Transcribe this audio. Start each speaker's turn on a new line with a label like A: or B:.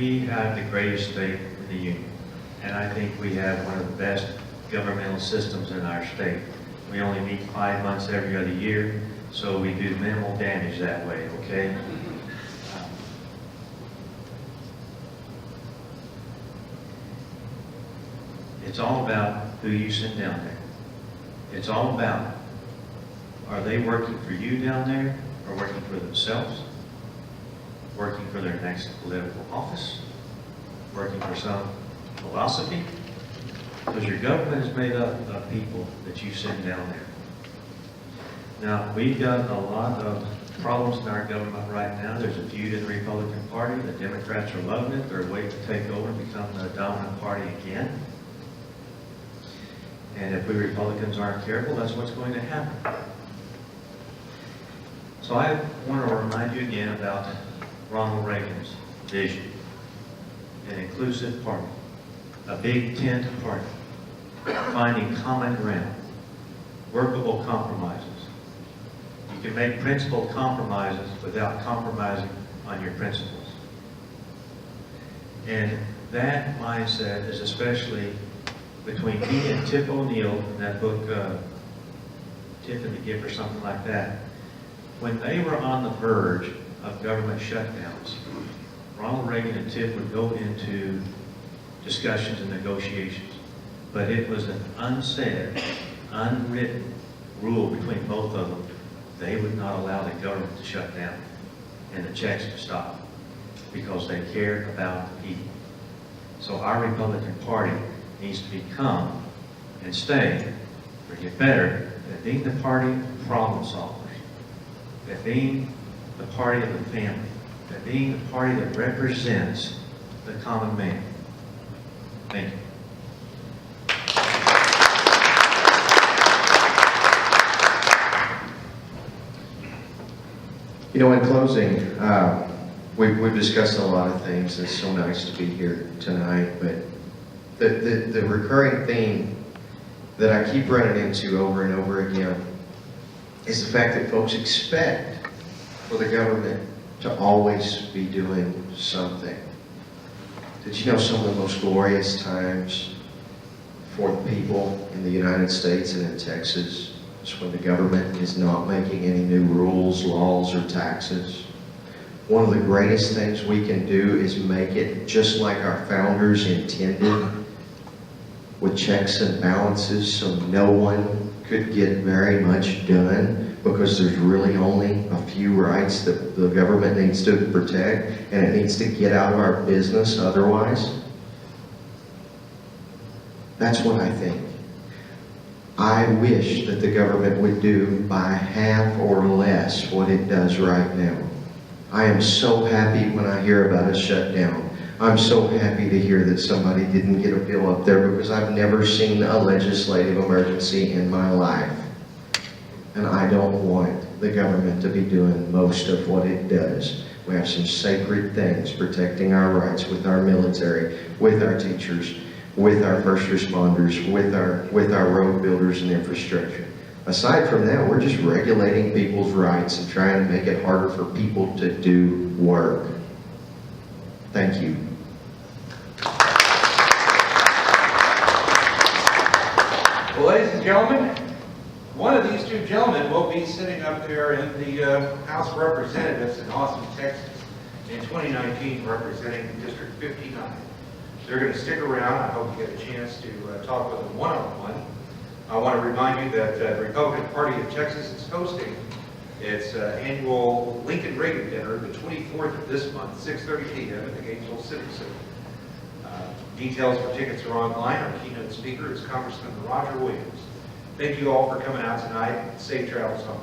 A: we have the greatest state in the union, and I think we have one of the best governmental systems in our state. We only meet 5 months every other year, so we do minimal damage that way, okay? It's all about who you send down there. It's all about, are they working for you down there, or working for themselves? Working for their next political office? Working for some philosophy? Because your government is made up of people that you send down there. Now, we've got a lot of problems in our government right now. There's a feud in the Republican Party. The Democrats are loving it. They're waiting to take over and become the dominant party again. And if we Republicans aren't careful, that's what's going to happen. So I want to remind you again about Ronald Reagan's vision. An inclusive party. A big tent party. Finding common ground. Workable compromises. You can make principled compromises without compromising on your principles. And that mindset is especially between me and Tip O'Neill in that book, Tip and the Gift or something like that. When they were on the verge of government shutdowns, Ronald Reagan and Tip would go into discussions and negotiations. But it was an unsaid, unwritten rule between both of them. They would not allow the government to shut down and the checks to stop because they cared about the people. So our Republican Party needs to become and stay, or get better, at being the party of problem solvers, at being the party of the family, at being the party that represents the common man. Thank you.
B: You know, in closing, we've discussed a lot of things. It's so nice to be here tonight, but the recurring theme that I keep running into over and over again is the fact that folks expect for the government to always be doing something. Did you know some of the most glorious times for the people in the United States and in Texas is when the government is not making any new rules, laws, or taxes? One of the greatest things we can do is make it just like our founders intended, with checks and balances, so no one could get very much done, because there's really only a few rights that the government needs to protect, and it needs to get out of our business otherwise. That's what I think. I wish that the government would do by half or less what it does right now. I am so happy when I hear about a shutdown. I'm so happy to hear that somebody didn't get a bill up there, because I've never seen a legislative emergency in my life. And I don't want the government to be doing most of what it does. We have some sacred things protecting our rights with our military, with our teachers, with our first responders, with our road builders and infrastructure. Aside from that, we're just regulating people's rights and trying to make it harder for people to do work. Thank you.
C: Well, ladies and gentlemen, one of these two gentlemen will be sitting up there in the House of Representatives in Austin, Texas in 2019, representing District 59. They're going to stick around. I hope you get a chance to talk with them one-on-one. I want to remind you that the Republican Party of Texas is hosting its annual Lincoln Reagan Dinner the 24th of this month, 6:30 p.m. at the Gainesville Civic Center. Details for tickets are online. Our keynote speaker is Congressman Roger Williams. Thank you all for coming out tonight. Safe travels home.